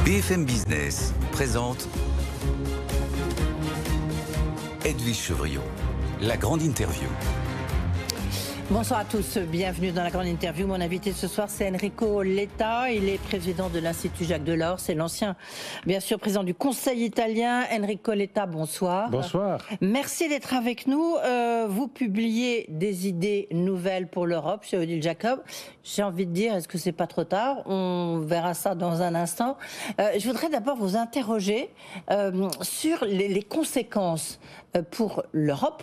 BFM Business présente Edwige Chevrillon, la grande interview. Bonsoir à tous, bienvenue dans la grande interview. Mon invité ce soir, c'est Enrico Letta. Il est président de l'Institut Jacques Delors. C'est l'ancien, bien sûr, président du Conseil italien. Enrico Letta, bonsoir. Bonsoir. Merci d'être avec nous. Vous publiez des idées nouvelles pour l'Europe chez Odile Jacob. J'ai envie de dire, est-ce que c'est pas trop tard? On verra ça dans un instant. Je voudrais d'abord vous interroger sur les conséquences pour l'Europe,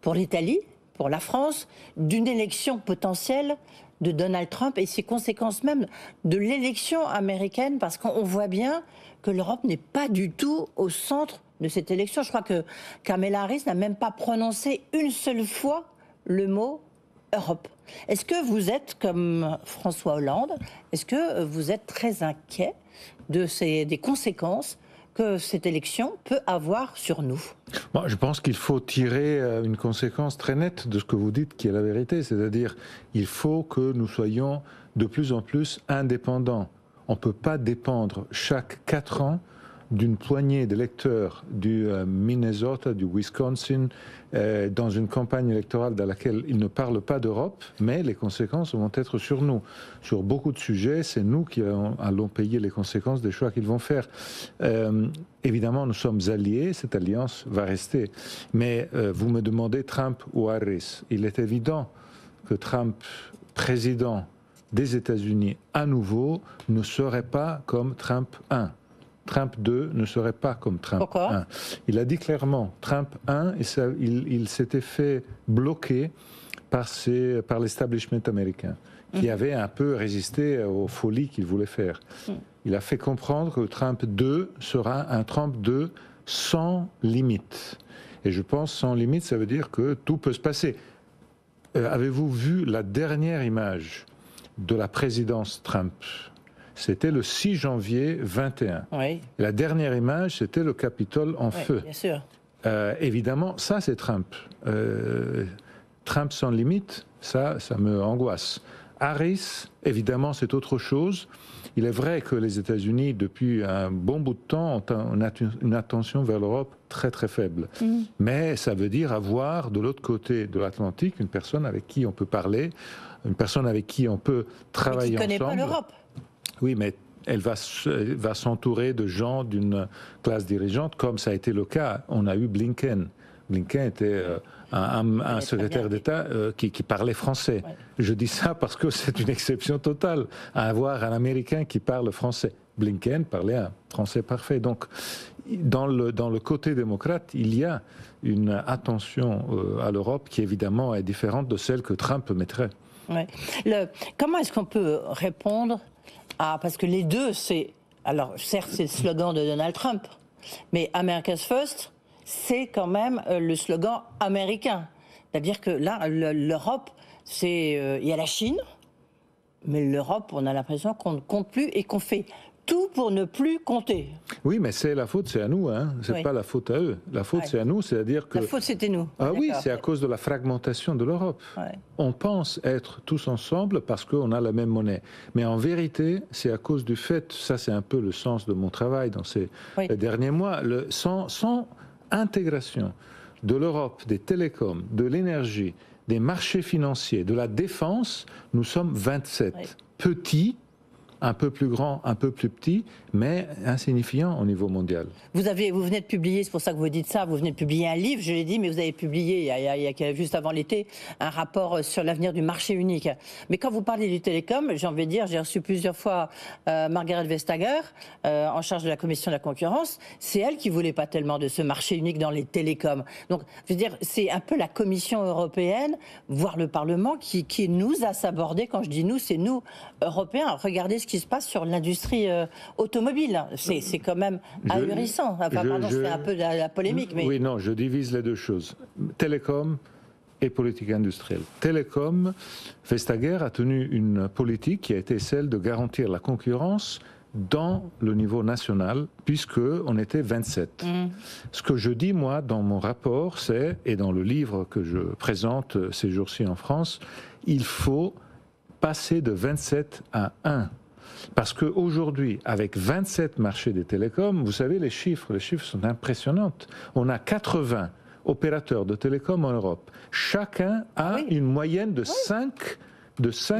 pour l'Italie, pour la France, d'une élection potentielle de Donald Trump et ses conséquences même de l'élection américaine, parce qu'on voit bien que l'Europe n'est pas du tout au centre de cette élection. Je crois que Kamala Harris n'a même pas prononcé une seule fois le mot Europe. Est-ce que vous êtes, comme François Hollande, est-ce que vous êtes très inquiet des conséquences que cette élection peut avoir sur nous? Bon, je pense qu'il faut tirer une conséquence très nette de ce que vous dites, qui est la vérité. C'est-à-dire, il faut que nous soyons de plus en plus indépendants. On ne peut pas dépendre chaque 4 ans d'une poignée d'électeurs du Minnesota, du Wisconsin, dans une campagne électorale dans laquelle ils ne parlent pas d'Europe, mais les conséquences vont être sur nous. Sur beaucoup de sujets, c'est nous qui allons payer les conséquences des choix qu'ils vont faire. Évidemment, nous sommes alliés, cette alliance va rester. Mais vous me demandez Trump ou Harris. Il est évident que Trump, président des États-Unis à nouveau, ne serait pas comme Trump 1. Trump 2 ne serait pas comme Trump Pourquoi 1. Il a dit clairement, Trump 1, et ça, il s'était fait bloquer par l'establishment américain, qui avait un peu résisté aux folies qu'il voulait faire. Il a fait comprendre que Trump 2 sera un Trump 2 sans limite. Et je pense sans limite, ça veut dire que tout peut se passer. Avez-vous vu la dernière image de la présidence Trump ? C'était le 6 janvier 21. Oui. La dernière image, c'était le Capitole en feu. Bien sûr. Évidemment, ça c'est Trump. Trump sans limite, ça me angoisse. Harris, évidemment, c'est autre chose. Il est vrai que les États-Unis, depuis un bon bout de temps, ont une attention vers l'Europe très très faible. Mais ça veut dire avoir de l'autre côté de l'Atlantique une personne avec qui on peut parler, une personne avec qui on peut travailler ensemble. Mais qui ne connaît pas l'Europe. Oui, mais elle va s'entourer de gens d'une classe dirigeante, comme ça a été le cas. On a eu Blinken. Blinken était un secrétaire d'État qui parlait français. Ouais. Je dis ça parce que c'est une exception totale à avoir un Américain qui parle français. Blinken parlait un français parfait. Donc, dans le côté démocrate, il y a une attention à l'Europe qui, évidemment, est différente de celle que Trump mettrait. Ouais. Comment est-ce qu'on peut répondre parce que les deux, alors certes c'est le slogan de Donald Trump, mais America's First, c'est quand même le slogan américain. C'est-à-dire que là, l'Europe, il y a la Chine, mais l'Europe, on a l'impression qu'on ne compte plus et qu'on fait tout pour ne plus compter. Oui, mais c'est la faute, c'est à nous, hein. C'est pas la faute à eux. La faute, c'est à nous, c'est-à-dire que... La faute, c'était nous. Ah oui, c'est à cause de la fragmentation de l'Europe. Ouais. On pense être tous ensemble parce qu'on a la même monnaie. Mais en vérité, c'est à cause du fait, ça c'est un peu le sens de mon travail dans ces derniers mois, sans intégration de l'Europe, des télécoms, de l'énergie, des marchés financiers, de la défense, nous sommes 27. Petits, un peu plus grand, un peu plus petit, mais insignifiant au niveau mondial. Vous venez de publier, c'est pour ça que vous dites ça, vous venez de publier un livre, je l'ai dit, mais vous avez publié, il y a juste avant l'été, un rapport sur l'avenir du marché unique. Mais quand vous parlez du télécom, j'ai envie de dire, j'ai reçu plusieurs fois Margrethe Vestager, en charge de la commission de la concurrence, c'est elle qui voulait pas tellement de ce marché unique dans les télécoms. Donc, je veux dire, c'est un peu la Commission européenne, voire le Parlement, qui nous a sabordé. Quand je dis nous, c'est nous, Européens. Regardez ce qui se passe sur l'industrie automobile. C'est quand même ahurissant. Enfin, pardon, c'est un peu la polémique. Mais... Oui, non, je divise les deux choses. Télécom et politique industrielle. Télécom, Vestager a tenu une politique qui a été celle de garantir la concurrence dans le niveau national, puisqu'on était 27. Ce que je dis, moi, dans mon rapport, et dans le livre que je présente ces jours-ci en France, il faut passer de 27 à 1. Parce qu'aujourd'hui, avec 27 marchés des télécoms, vous savez, les chiffres sont impressionnants. On a 80 opérateurs de télécoms en Europe. Chacun a une moyenne de 5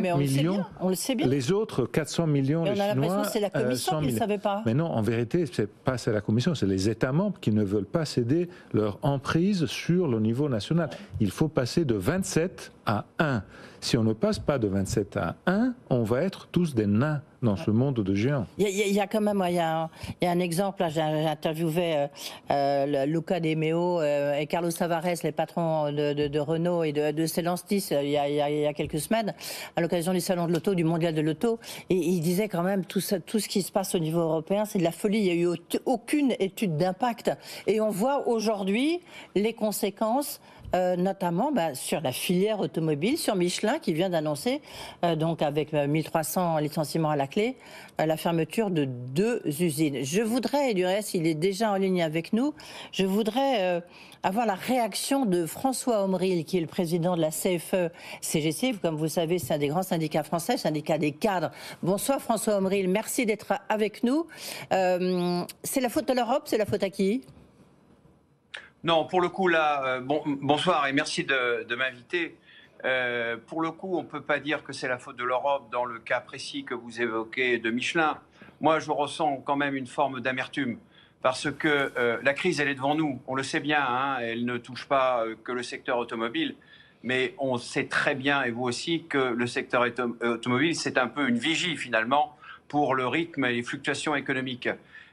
Mais millions. on le sait bien. Les autres, 400 millions, Mais les on a Chinois, l'impression que c'est la Commission qui ne savait pas. Mais non, en vérité, c'est pas la Commission, c'est les États membres qui ne veulent pas céder leur emprise sur le niveau national. Il faut passer de 27 à 1. Si on ne passe pas de 27 à 1, on va être tous des nains dans ce monde de géants. Il y a quand même, il y a un exemple, j'ai interviewé Luca De Meo et Carlos Tavares, les patrons de Renault et de Stellantis, il y a quelques semaines, à l'occasion du salon de l'auto, du mondial de l'auto, et ils disaient quand même tout ce qui se passe au niveau européen, c'est de la folie, il n'y a eu aucune étude d'impact. Et on voit aujourd'hui les conséquences notamment sur la filière automobile, sur Michelin qui vient d'annoncer, donc avec 1300 licenciements à la clé, la fermeture de 2 usines. Je voudrais, et du reste il est déjà en ligne avec nous, je voudrais avoir la réaction de François Omril, qui est le président de la CFE-CGC. Comme vous savez, c'est un des grands syndicats français, syndicat des cadres. Bonsoir François Omril, merci d'être avec nous. C'est la faute de l'Europe, c'est la faute à qui ? Non, pour le coup, là, bonsoir et merci de m'inviter. Pour le coup, on ne peut pas dire que c'est la faute de l'Europe dans le cas précis que vous évoquez de Michelin. Moi, je ressens quand même une forme d'amertume parce que la crise, elle est devant nous. On le sait bien, hein, elle ne touche pas que le secteur automobile, mais on sait très bien, et vous aussi, que le secteur automobile, c'est un peu une vigie finalement pour le rythme et les fluctuations économiques.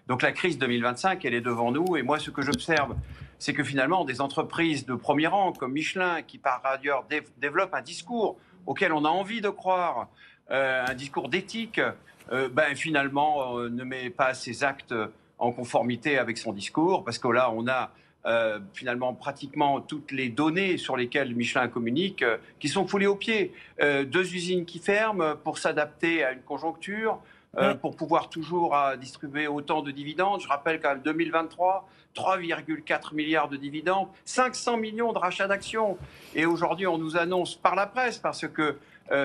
Donc la crise 2025, elle est devant nous et moi, ce que j'observe, c'est que finalement, des entreprises de premier rang comme Michelin, qui par ailleurs développent un discours auquel on a envie de croire, un discours d'éthique, finalement, ne met pas ses actes en conformité avec son discours, parce que là, on a finalement pratiquement toutes les données sur lesquelles Michelin communique qui sont foulées aux pieds. 2 usines qui ferment pour s'adapter à une conjoncture, pour pouvoir toujours distribuer autant de dividendes. Je rappelle qu'en 2023, 3,4 milliards de dividendes, 500 millions de rachats d'actions. Et aujourd'hui, on nous annonce par la presse, parce que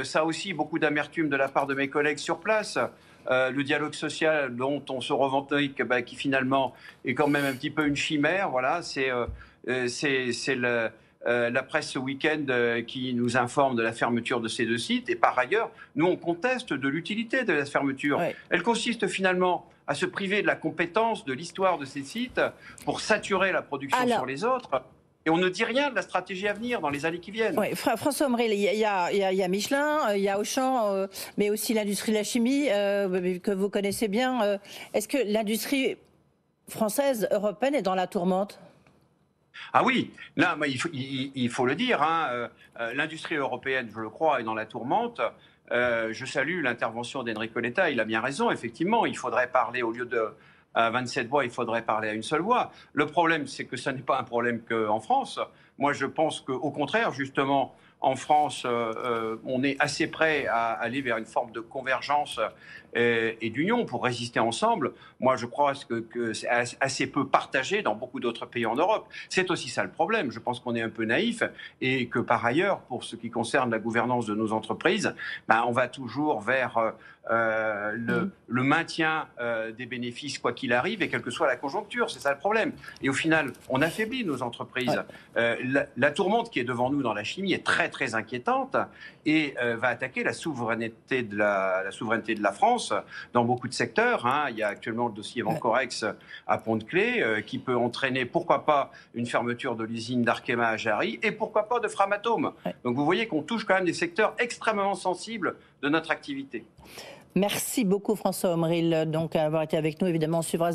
ça a aussi beaucoup d'amertume de la part de mes collègues sur place, le dialogue social dont on se revendique, qui finalement est quand même un petit peu une chimère. Voilà, c'est la presse ce week-end qui nous informe de la fermeture de ces 2 sites. Et par ailleurs, nous, on conteste de l'utilité de la fermeture. Ouais. Elle consiste finalement à se priver de la compétence, de l'histoire de ces sites pour saturer la production sur les autres. Et on ne dit rien de la stratégie à venir dans les années qui viennent. Oui, François Omril, il y a Michelin, il y a Auchan, mais aussi l'industrie de la chimie que vous connaissez bien. Est-ce que l'industrie française, européenne est dans la tourmente ? Ah oui, là, il faut le dire, hein, l'industrie européenne, je le crois, est dans la tourmente. Je salue l'intervention d'Enrico Letta, il a bien raison, effectivement, il faudrait parler, au lieu de 27 voix, il faudrait parler à une seule voix. Le problème, c'est que ça n'est pas un problème qu'en France. Moi, je pense qu'au contraire, justement, en France, on est assez prêt à aller vers une forme de convergence et d'union pour résister ensemble. Moi, je crois que c'est assez peu partagé dans beaucoup d'autres pays en Europe. C'est aussi ça le problème. Je pense qu'on est un peu naïf et que par ailleurs, pour ce qui concerne la gouvernance de nos entreprises, on va toujours vers le maintien des bénéfices quoi qu'il arrive et quelle que soit la conjoncture. C'est ça le problème. Et au final, on affaiblit nos entreprises. La tourmente qui est devant nous dans la chimie est très très inquiétante et va attaquer la souveraineté de la France dans beaucoup de secteurs. Hein. Il y a actuellement le dossier Vancorex à Pont-de-Claix qui peut entraîner, pourquoi pas, une fermeture de l'usine d'Arkema à Jarry et pourquoi pas de Framatome. Donc vous voyez qu'on touche quand même des secteurs extrêmement sensibles de notre activité. Merci beaucoup François Omril d'avoir été avec nous. Évidemment, on suivra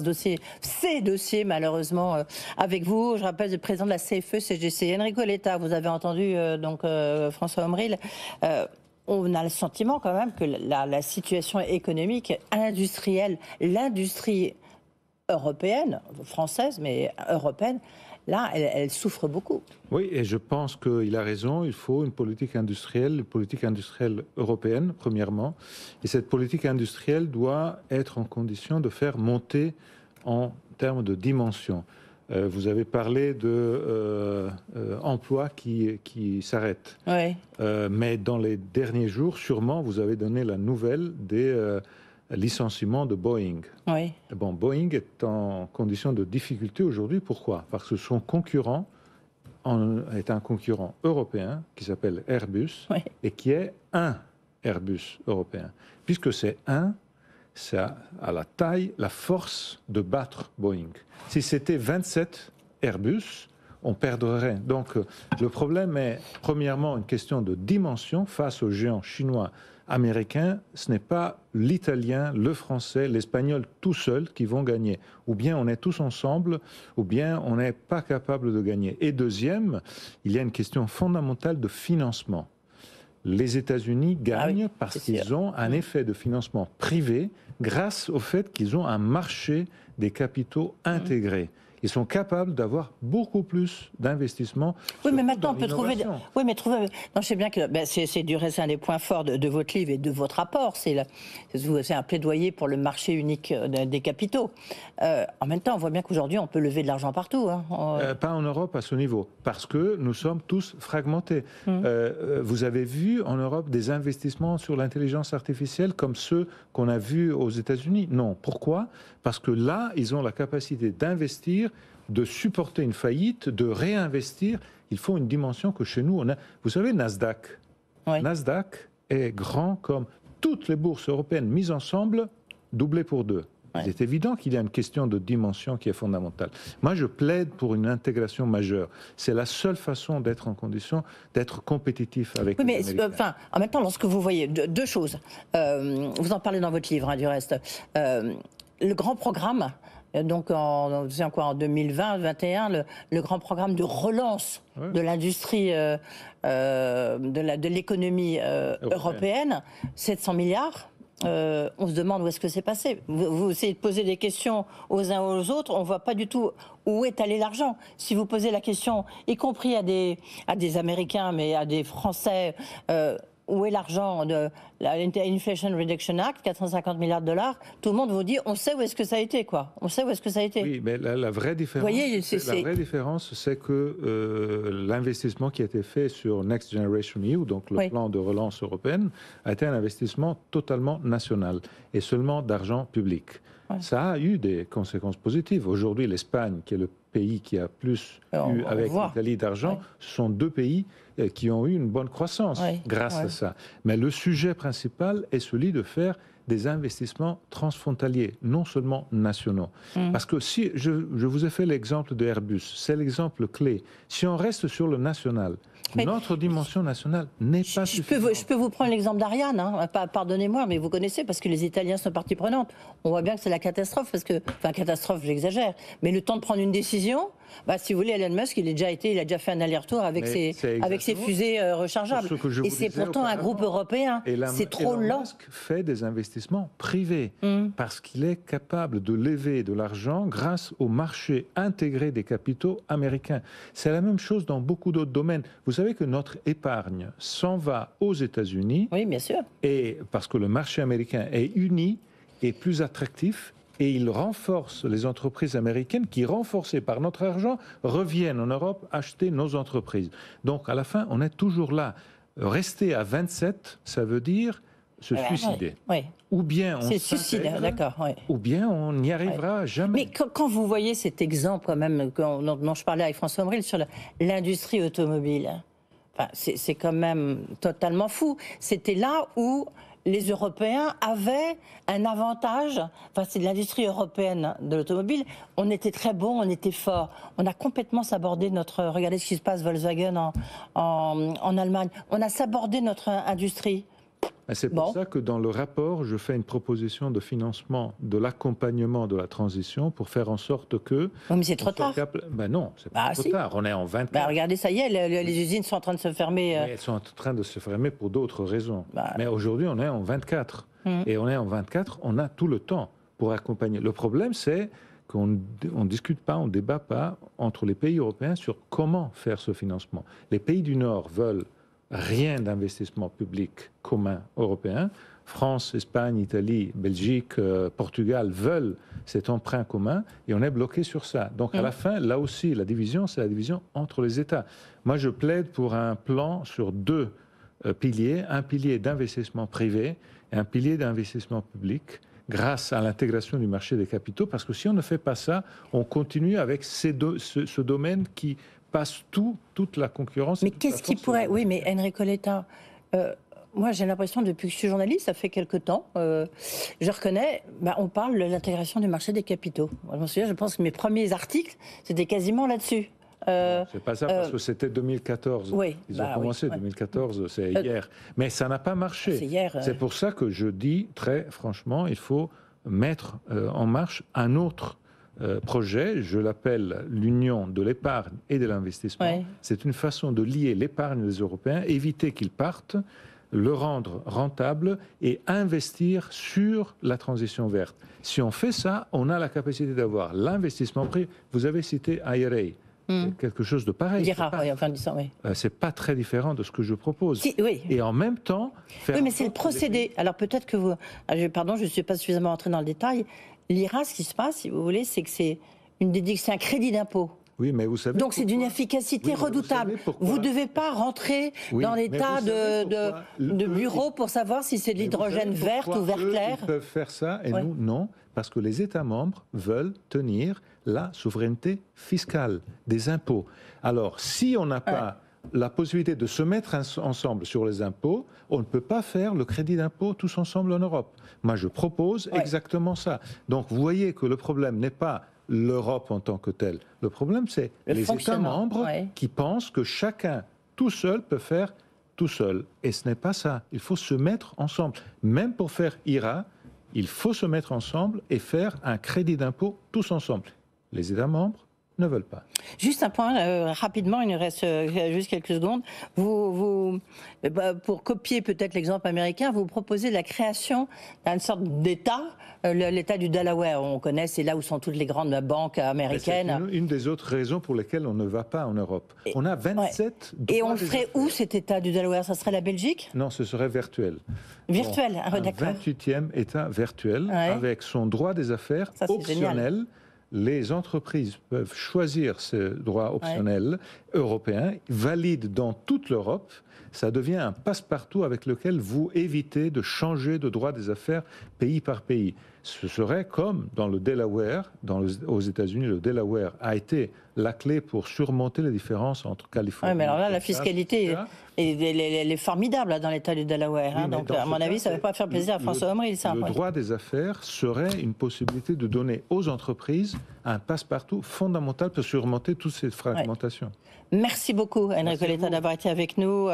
ces dossiers malheureusement avec vous. Je rappelle le président de la CFE-CGC, Enrico Letta. Vous avez entendu François Omril. On a le sentiment quand même que la situation économique industrielle, l'industrie européenne, française mais européenne, là, elle souffre beaucoup. Oui, et je pense qu'il a raison. Il faut une politique industrielle européenne, premièrement. Et cette politique industrielle doit être en condition de faire monter en termes de dimension. Vous avez parlé d'emplois qui s'arrêtent. Oui. Mais dans les derniers jours, sûrement, vous avez donné la nouvelle des licenciement de Boeing. Oui. Bon, Boeing est en condition de difficulté aujourd'hui. Pourquoi? Parce que son concurrent est un concurrent européen qui s'appelle Airbus et qui est un Airbus européen. Puisque c'est à la taille, la force de battre Boeing. Si c'était 27 Airbus, on perdrait. Donc le problème est premièrement une question de dimension face aux géants chinois, américains. Ce n'est pas l'italien, le français, l'espagnol tout seul qui vont gagner. Ou bien on est tous ensemble, ou bien on n'est pas capable de gagner. Et deuxième, il y a une question fondamentale de financement. Les États-Unis gagnent parce qu'ils ont un effet de financement privé grâce au fait qu'ils ont un marché des capitaux intégrés. Ils sont capables d'avoir beaucoup plus d'investissements. Oui, mais maintenant on peut trouver. Oui, mais trouver. Non, je sais bien que c'est un des points forts de votre livre et de votre rapport. C'est un plaidoyer pour le marché unique des capitaux. En même temps, on voit bien qu'aujourd'hui on peut lever de l'argent partout. Hein. Pas en Europe à ce niveau, parce que nous sommes tous fragmentés. Vous avez vu en Europe des investissements sur l'intelligence artificielle comme ceux qu'on a vus aux États-Unis? Non. Pourquoi? Parce que là, ils ont la capacité d'investir, de supporter une faillite, de réinvestir. Il faut une dimension que chez nous, on a. Vous savez, Nasdaq. Oui. Nasdaq est grand comme toutes les bourses européennes mises ensemble, doublées pour deux. Oui. C'est évident qu'il y a une question de dimension qui est fondamentale. Moi, je plaide pour une intégration majeure. C'est la seule façon d'être en condition d'être compétitif avec les Américains. En même temps, lorsque vous voyez deux choses, vous en parlez dans votre livre, hein, du reste, le grand programme. Donc en 2020-2021, le grand programme de relance de l'industrie, de l'économie européenne, 700 milliards. On se demande où est-ce que c'est passé. Vous essayez de poser des questions aux uns aux autres, on ne voit pas du tout où est allé l'argent. Si vous posez la question, y compris à des Américains, mais à des Français, où est l'argent de l'Inflation Reduction Act, 450 milliards de dollars, tout le monde vous dit, on sait où est-ce que ça a été, quoi. On sait où est-ce que ça a été. Oui, mais la vraie différence, vraie différence, c'est que l'investissement qui a été fait sur Next Generation EU, donc le plan de relance européenne, a été un investissement totalement national et seulement d'argent public. Ça a eu des conséquences positives. Aujourd'hui, l'Espagne, qui est le pays qui a plus eu avec l'Italie d'argent, ce sont deux pays qui ont eu une bonne croissance grâce à ça. Mais le sujet principal est celui de faire des investissements transfrontaliers, non seulement nationaux. Parce que si je vous ai fait l'exemple de Airbus, c'est l'exemple clé. Si on reste sur le national, notre dimension nationale n'est pas suffisante. Je peux vous prendre l'exemple d'Ariane, hein. Pardonnez-moi, mais vous connaissez, parce que les Italiens sont partie prenante. On voit bien que c'est la catastrophe, enfin catastrophe, j'exagère, mais le temps de prendre une décision, si vous voulez, Elon Musk, il a déjà fait un aller-retour avec ses fusées rechargeables. Et c'est pourtant un groupe européen. C'est trop lent. Musk fait des investissements privés parce qu'il est capable de lever de l'argent grâce au marché intégré des capitaux américains. C'est la même chose dans beaucoup d'autres domaines. Vous savez que notre épargne s'en va aux États-Unis. Oui, bien sûr. Et parce que le marché américain est uni et plus attractif. Et il renforce les entreprises américaines qui, renforcées par notre argent, reviennent en Europe acheter nos entreprises. Donc, à la fin, on est toujours là. Rester à 27, ça veut dire se suicider. Ou bien on s'intègre, ou bien on n'y arrivera jamais. Mais quand vous voyez cet exemple, quand même, dont je parlais avec François Omril sur l'industrie automobile, c'est quand même totalement fou. C'était là où les Européens avaient un avantage. C'est l'industrie européenne de l'automobile. On était très bon, on était fort. On a complètement sabordé regardez ce qui se passe Volkswagen en Allemagne. On a sabordé notre industrie. C'est pour ça que dans le rapport, je fais une proposition de financement de l'accompagnement de la transition pour faire en sorte que... Non, mais c'est trop tard. Non, c'est pas trop tard. On est en 24. Regardez, ça y est, les usines sont en train de se fermer. Elles sont en train de se fermer pour d'autres raisons. Mais aujourd'hui, on est en 24. Et on est en 24, on a tout le temps pour accompagner. Le problème, c'est qu'on ne discute pas, on ne débat pas entre les pays européens sur comment faire ce financement. Les pays du Nord veulent rien d'investissement public commun européen. France, Espagne, Italie, Belgique, Portugal veulent cet emprunt commun et on est bloqué sur ça. Donc à la fin, là aussi, la division, c'est la division entre les États. Moi, je plaide pour un plan sur deux piliers, un pilier d'investissement privé et un pilier d'investissement public grâce à l'intégration du marché des capitaux, parce que si on ne fait pas ça, on continue avec ce domaine qui passe toute la concurrence. Mais qu'est-ce qui pourrait... Oui, mais Enrico Letta, moi j'ai l'impression, depuis que je suis journaliste, ça fait quelque temps, je reconnais, on parle de l'intégration du marché des capitaux. Moi, je me souviens, je pense que mes premiers articles, c'était quasiment là-dessus. C'est pas ça, parce que c'était 2014. Oui, Ils ont commencé, oui. 2014, c'est hier. Mais ça n'a pas marché. C'est hier. C'est pour ça que je dis, très franchement, il faut mettre en marche un autre projet. Je l'appelle l'union de l'épargne et de l'investissement. Ouais. C'est une façon de lier l'épargne des Européens, éviter qu'ils partent, le rendre rentable et investir sur la transition verte. Si on fait ça, on a la capacité d'avoir l'investissement privé. Vous avez cité IRA. Quelque chose de pareil. C'est pas très différent de ce que je propose. Oui. Et en même temps, oui, mais c'est le procédé. Alors peut-être que vous... Pardon, je ne suis pas suffisamment entré dans le détail. L'IRA, ce qui se passe, si vous voulez, c'est que c'est un crédit d'impôt. Oui, mais vous savez. Donc c'est d'une efficacité redoutable. Vous ne devez pas rentrer dans les tas de bureaux pour savoir si c'est de l'hydrogène verte ou vert clair. Ils peuvent faire ça et nous, non, parce que les États membres veulent tenir la souveraineté fiscale des impôts. Alors, si on n'a pas la possibilité de se mettre ensemble sur les impôts, on ne peut pas faire le crédit d'impôt tous ensemble en Europe. Moi, je propose exactement ça. Donc, vous voyez que le problème n'est pas l'Europe en tant que telle. Le problème, c'est les États membres qui pensent que chacun, tout seul, peut faire tout seul. Et ce n'est pas ça. Il faut se mettre ensemble. Même pour faire IRA, il faut se mettre ensemble et faire un crédit d'impôt tous ensemble. Les États membres ne veulent pas. Juste un point, rapidement, il nous reste juste quelques secondes. Pour copier peut-être l'exemple américain, vous proposez la création d'une sorte d'État, l'État du Delaware. On connaît, c'est là où sont toutes les grandes banques américaines. C'est une des autres raisons pour lesquelles on ne va pas en Europe. On a 27 droits. Et on le ferait où, cet État du Delaware? Ça serait la Belgique? Non, ce serait virtuel. Virtuel, d'accord. Un 28e État virtuel avec son droit des affaires optionnel. Génial. Les entreprises peuvent choisir ce droit optionnel européen, valide dans toute l'Europe. Ça devient un passe-partout avec lequel vous évitez de changer de droit des affaires pays par pays. Ce serait comme dans le Delaware, aux États-Unis, le Delaware a été la clé pour surmonter les différences entre Californie. Oui, mais alors là, la fiscalité elle est formidable là, dans l'État du Delaware. Oui, donc, à mon avis, ça ne va pas faire plaisir à François Omril. Le droit des affaires serait une possibilité de donner aux entreprises un passe-partout fondamental pour surmonter toutes ces fragmentations. Merci beaucoup, Enrico Letta, d'avoir été avec nous.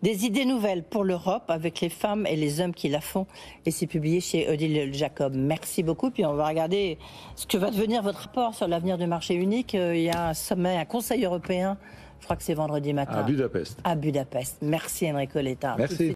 Des idées nouvelles pour l'Europe avec les femmes et les hommes qui la font. Et c'est publié chez Odile Jacob. Merci beaucoup. Puis on va regarder ce que va devenir votre rapport sur l'avenir du marché unique. Il y a un sommet, un conseil européen. Je crois que c'est vendredi matin. À Budapest. À Budapest. Merci, Enrico Letta. Merci.